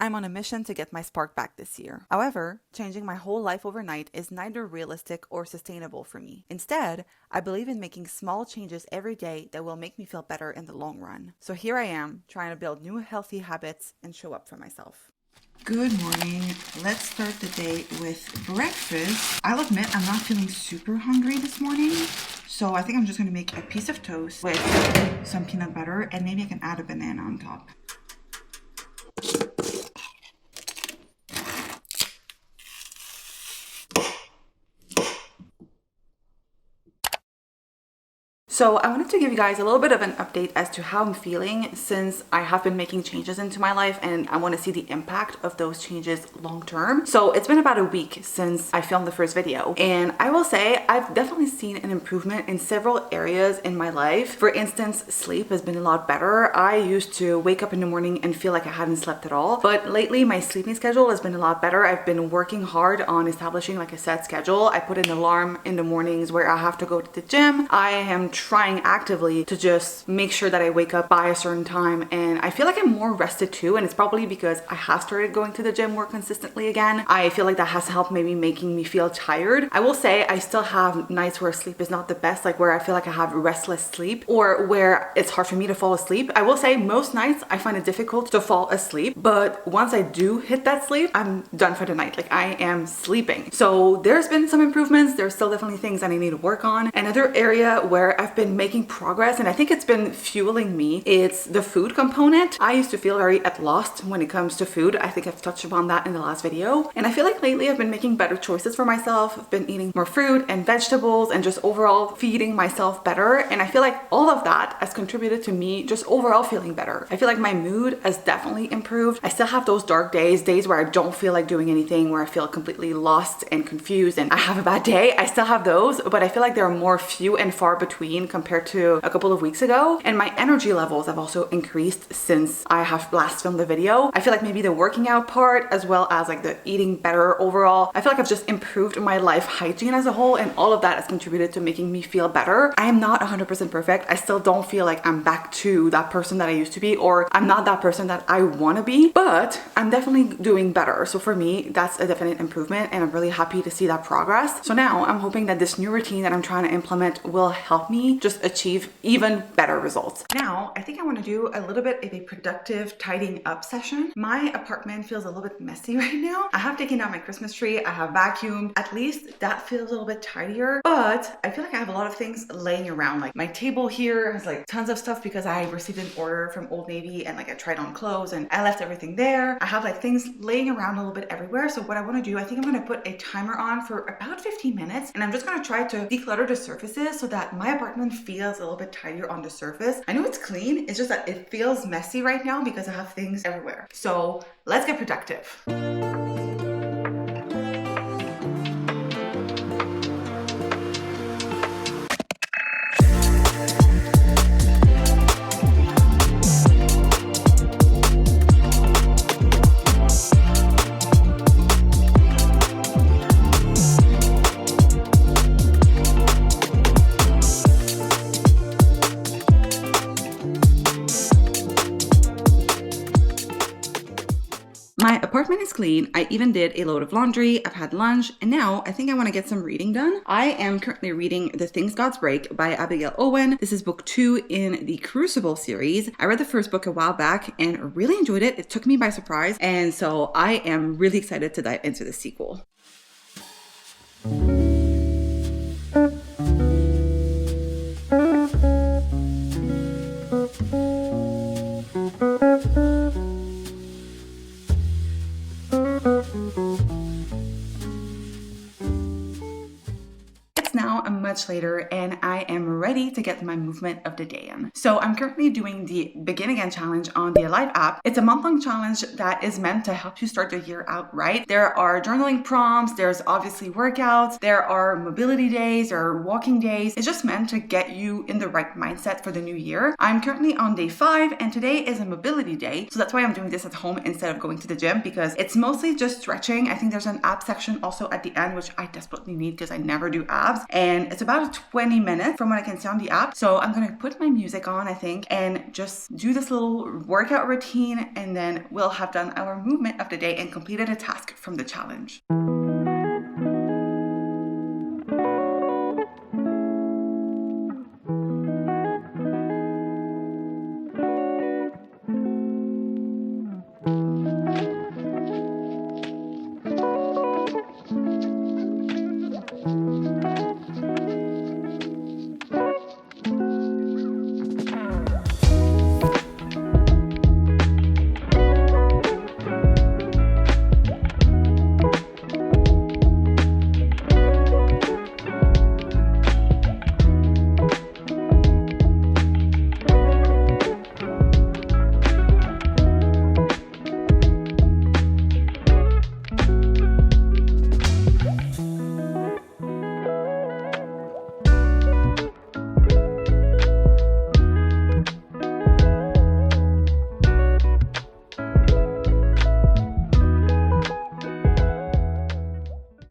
I'm on a mission to get my spark back this year. However, changing my whole life overnight is neither realistic or sustainable for me. Instead, I believe in making small changes every day that will make me feel better in the long run. So here I am, trying to build new healthy habits and show up for myself. Good morning. Let's start the day with breakfast. I'll admit I'm not feeling super hungry this morning, so I think I'm just going to make a piece of toast with some peanut butter, and maybe I can add a banana on top. So I wanted to give you guys a little bit of an update as to how I'm feeling since I have been making changes into my life, and I want to see the impact of those changes long term. So it's been about a week since I filmed the first video, and I will say I've definitely seen an improvement in several areas in my life. For instance, sleep has been a lot better. I used to wake up in the morning and feel like I hadn't slept at all, but lately my sleeping schedule has been a lot better. I've been working hard on establishing like a set schedule. I put an alarm in the mornings where I have to go to the gym. I am trying actively to just make sure that I wake up by a certain time, and I feel like I'm more rested too, and it's probably because I have started going to the gym more consistently again. I feel like that has helped maybe making me feel tired. I will say I still have nights where sleep is not the best, like where I feel like I have restless sleep or where it's hard for me to fall asleep. I will say most nights I find it difficult to fall asleep, but once I do hit that sleep, I'm done for the night. Like I am sleeping. So there's been some improvements. There's still definitely things that I need to work on. Another area where I've been making progress, and I think it's been fueling me, it's the food component. I used to feel very at lost when it comes to food. I think I've touched upon that in the last video, and I feel like lately I've been making better choices for myself. I've been eating more fruit and vegetables and just overall feeding myself better, and I feel like all of that has contributed to me just overall feeling better. I feel like my mood has definitely improved. I still have those dark days where I don't feel like doing anything, where I feel completely lost and confused and I have a bad day. I still have those, but I feel like they're more few and far between compared to a couple of weeks ago. And my energy levels have also increased since I have last filmed the video. I feel like maybe the working out part as well as like the eating better overall, I feel like I've just improved my life hygiene as a whole, and all of that has contributed to making me feel better. I am not 100% perfect. I still don't feel like I'm back to that person that I used to be, or I'm not that person that I want to be, but I'm definitely doing better. So for me, that's a definite improvement, and I'm really happy to see that progress. So now I'm hoping that this new routine that I'm trying to implement will help me just achieve even better results. Now, I think I want to do a little bit of a productive tidying up session. My apartment feels a little bit messy right now. I have taken down my Christmas tree. I have vacuumed. At least that feels a little bit tidier, but I feel like I have a lot of things laying around. Like my table here has like tons of stuff because I received an order from Old Navy, and like I tried on clothes and I left everything there. I have like things laying around a little bit everywhere. So what I want to do, I think I'm going to put a timer on for about 15 minutes, and I'm just going to try to declutter the surfaces so that my apartment feels a little bit tidier on the surface. I know it's clean, it's just that it feels messy right now because I have things everywhere. So let's get productive. My apartment is clean. I even did a load of laundry. I've had lunch, and now I think I want to get some reading done. I am currently reading The Things Gods Break by Abigail Owen. This is book 2 in the Crucible series. I read the first book a while back and really enjoyed it. It took me by surprise, and so I am really excited to dive into the sequel. Now a much later, and I am ready to get my movement of the day in. So I'm currently doing the Begin Again challenge on the Alive app. It's a month-long challenge that is meant to help you start the year out right. There are journaling prompts, there's obviously workouts, there are mobility days or walking days. It's just meant to get you in the right mindset for the new year. I'm currently on day 5, and today is a mobility day. So that's why I'm doing this at home instead of going to the gym, because it's mostly just stretching. I think there's an ab section also at the end, which I desperately need because I never do abs. And it's a about 20 minutes from what I can see on the app. So I'm gonna put my music on, I think, and just do this little workout routine, and then we'll have done our movement of the day and completed a task from the challenge.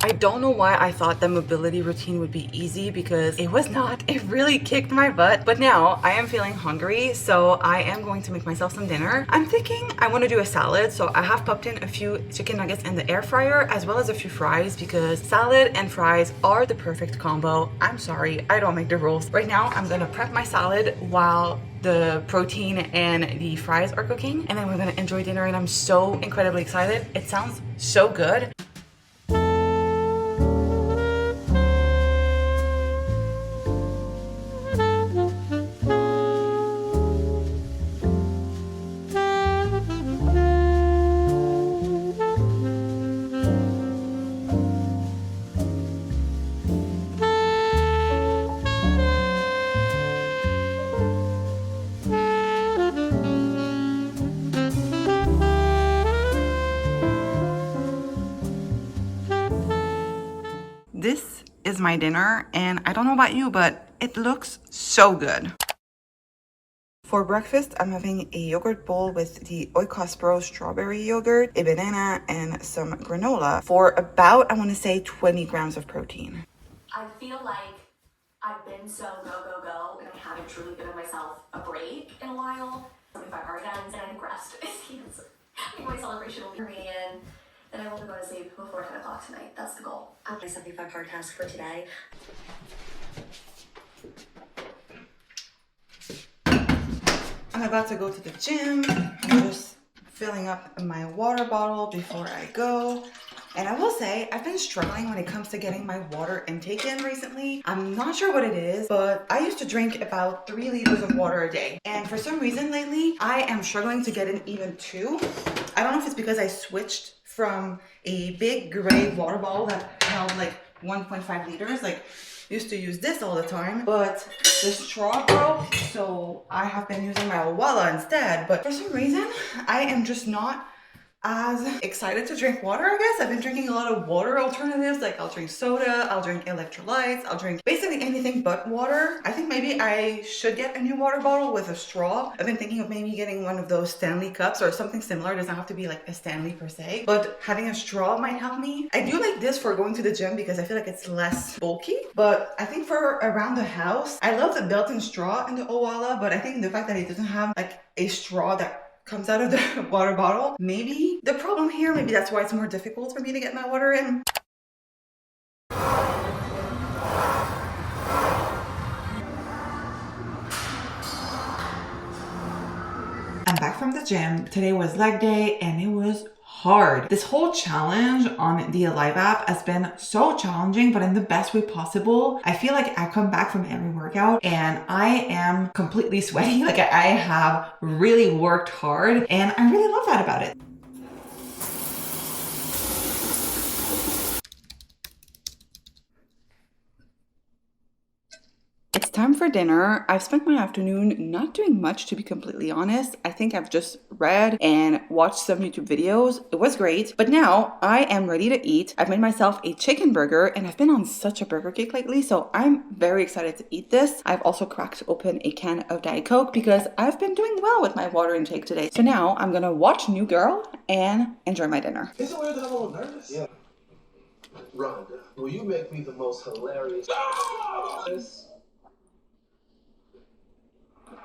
I don't know why I thought the mobility routine would be easy, because it was not. It really kicked my butt. But now I am feeling hungry, so I am going to make myself some dinner. I'm thinking I want to do a salad, so I have popped in a few chicken nuggets in the air fryer as well as a few fries, because salad and fries are the perfect combo. I'm sorry, I don't make the rules. Right now I'm gonna prep my salad while the protein and the fries are cooking, and then we're gonna enjoy dinner, and I'm so incredibly excited. It sounds so good. This is my dinner, and I don't know about you, but it looks so good. For breakfast, I'm having a yogurt bowl with the Oikos Pro strawberry yogurt, a banana, and some granola for about, I want to say, 20 grams of protein. I feel like I've been so go, and I haven't truly given myself a break in a while. 75 hard guns, and I think rest is the answer. I think my celebration will be Armenian. And I will go to sleep before 10 o'clock tonight. That's the goal. I'll my 75 hard task for today. I'm about to go to the gym. I'm just filling up my water bottle before I go. And I will say, I've been struggling when it comes to getting my water intake in recently. I'm not sure what it is, but I used to drink about 3 liters of water a day. And for some reason lately, I am struggling to get in even 2. I don't know if it's because I switched from a big gray water bottle that held like 1.5 liters. Like, used to use this all the time, but the straw broke, so I have been using my Owala instead. But for some reason, I am just not as excited to drink water, I guess. I've been drinking a lot of water alternatives, like I'll drink soda, I'll drink electrolytes, I'll drink basically anything but water. I think maybe I should get a new water bottle with a straw. I've been thinking of maybe getting one of those Stanley cups or something similar. It doesn't have to be like a Stanley per se, but having a straw might help me. I do like this for going to the gym because I feel like it's less bulky, but I think for around the house, I love the built-in straw in the Owala, but I think the fact that it doesn't have like a straw that comes out of the water bottle, maybe the problem here, maybe that's why it's more difficult for me to get my water in. I'm back from the gym. Today was leg day and it was hard. This whole challenge on the Alive app has been so challenging, but in the best way possible. I feel like I come back from every workout and I am completely sweaty. Like I have really worked hard and I really love that about it. It's time for dinner. I've spent my afternoon not doing much, to be completely honest. I think I've just read and watched some YouTube videos. It was great, but now I am ready to eat. I've made myself a chicken burger and I've been on such a burger kick lately, so I'm very excited to eat this. I've also cracked open a can of Diet Coke because I've been doing well with my water intake today. So now I'm gonna watch New Girl and enjoy my dinner. Is it weird that I'm a little nervous? Yeah. Rhonda, will you make me the most hilarious?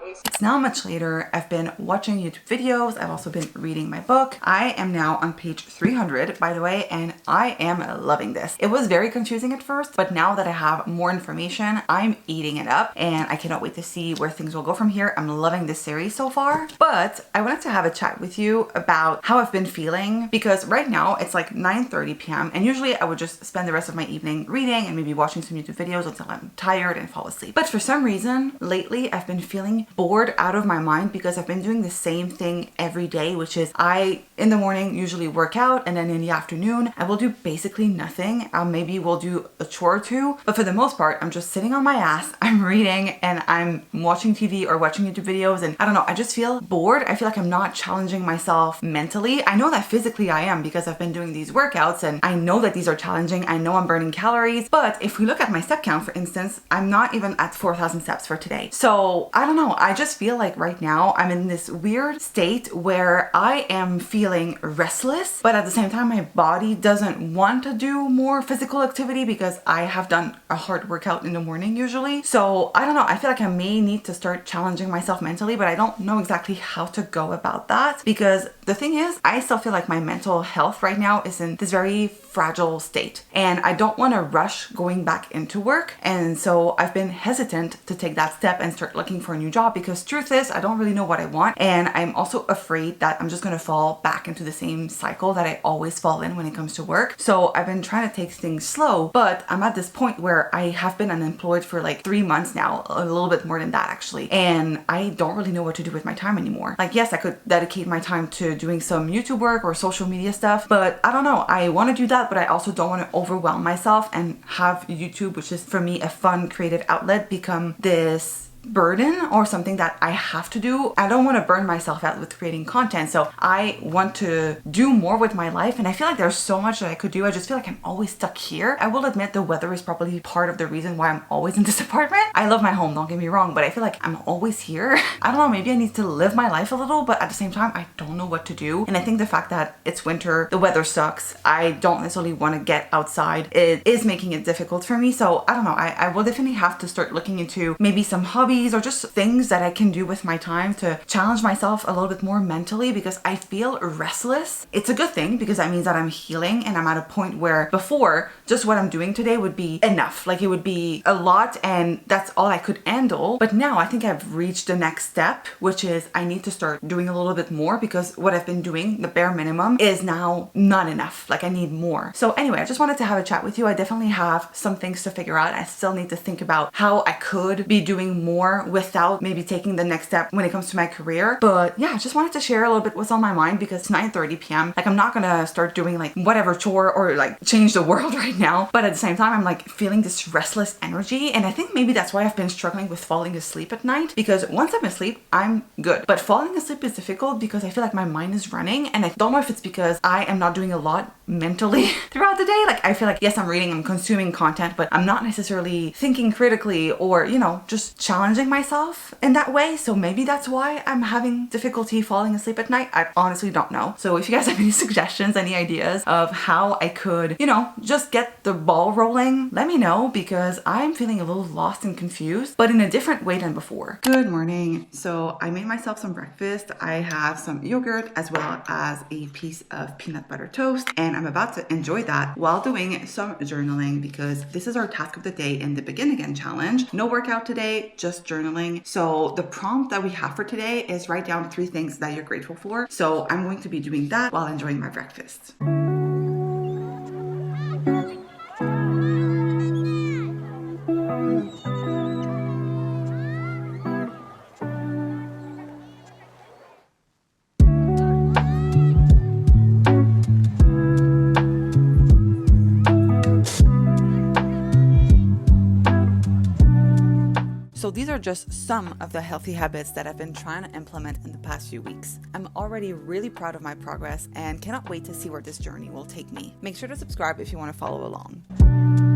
It's now much later. I've been watching YouTube videos. I've also been reading my book. I am now on page 300, by the way, and I am loving this. It was very confusing at first, but now that I have more information, I'm eating it up and I cannot wait to see where things will go from here. I'm loving this series so far, but I wanted to have a chat with you about how I've been feeling because right now it's like 9:30 p.m. and usually I would just spend the rest of my evening reading and maybe watching some YouTube videos until I'm tired and fall asleep. But for some reason, lately I've been feeling bored out of my mind because I've been doing the same thing every day, which is I, in the morning, usually work out, and then in the afternoon, I will do basically nothing. Maybe we'll do a chore or two, but for the most part, I'm just sitting on my ass, I'm reading, and I'm watching TV or watching YouTube videos, and I don't know, I just feel bored. I feel like I'm not challenging myself mentally. I know that physically I am because I've been doing these workouts, and I know that these are challenging. I know I'm burning calories, but if we look at my step count, for instance, I'm not even at 4,000 steps for today. So I don't know, I just feel like right now I'm in this weird state where I am feeling restless, but at the same time my body doesn't want to do more physical activity because I have done a hard workout in the morning usually. So I don't know, I feel like I may need to start challenging myself mentally, but I don't know exactly how to go about that because the thing is, I still feel like my mental health right now is in this very fragile state and I don't want to rush going back into work. And so I've been hesitant to take that step and start looking for a new job because truth is, I don't really know what I want. And I'm also afraid that I'm just going to fall back into the same cycle that I always fall in when it comes to work. So I've been trying to take things slow, but I'm at this point where I have been unemployed for like 3 months now, a little bit more than that actually. And I don't really know what to do with my time anymore. Like, yes, I could dedicate my time to doing some YouTube work or social media stuff, but I don't know. I want to do that, but I also don't want to overwhelm myself and have YouTube, which is for me a fun creative outlet, become this burden or something that I have to do. I don't want to burn myself out with creating content. So I want to do more with my life. And I feel like there's so much that I could do. I just feel like I'm always stuck here. I will admit the weather is probably part of the reason why I'm always in this apartment. I love my home, don't get me wrong, but I feel like I'm always here. I don't know, maybe I need to live my life a little, but at the same time, I don't know what to do. And I think the fact that it's winter, the weather sucks, I don't necessarily want to get outside. It is making it difficult for me. So I don't know, I will definitely have to start looking into maybe some hobbies or just things that I can do with my time to challenge myself a little bit more mentally because I feel restless. It's a good thing because that means that I'm healing and I'm at a point where before just what I'm doing today would be enough. Like it would be a lot and that's all I could handle. But now I think I've reached the next step, which is I need to start doing a little bit more because what I've been doing, the bare minimum, is now not enough. Like I need more. So anyway, I just wanted to have a chat with you. I definitely have some things to figure out. I still need to think about how I could be doing more without maybe taking the next step when it comes to my career. But yeah, I just wanted to share a little bit what's on my mind because it's 9:30 p.m. Like I'm not gonna start doing like whatever chore or like change the world right now. But at the same time, I'm like feeling this restless energy. And I think maybe that's why I've been struggling with falling asleep at night because once I'm asleep, I'm good. But falling asleep is difficult because I feel like my mind is running and I don't know if it's because I am not doing a lot mentally throughout the day. Like I feel like, yes, I'm reading, I'm consuming content, but I'm not necessarily thinking critically or, you know, just challenging myself in that way. So maybe that's why I'm having difficulty falling asleep at night. I honestly don't know. So if you guys have any suggestions, any ideas of how I could, you know, just get the ball rolling, let me know because I'm feeling a little lost and confused, but in a different way than before. Good morning. So I made myself some breakfast. I have some yogurt as well as a piece of peanut butter toast, and I'm about to enjoy that while doing some journaling because this is our task of the day in the Begin Again challenge. No workout today, just journaling. So the prompt that we have for today is write down 3 things that you're grateful for. So I'm going to be doing that while enjoying my breakfast. So these are just some of the healthy habits that I've been trying to implement in the past few weeks. I'm already really proud of my progress and cannot wait to see where this journey will take me. Make sure to subscribe if you want to follow along.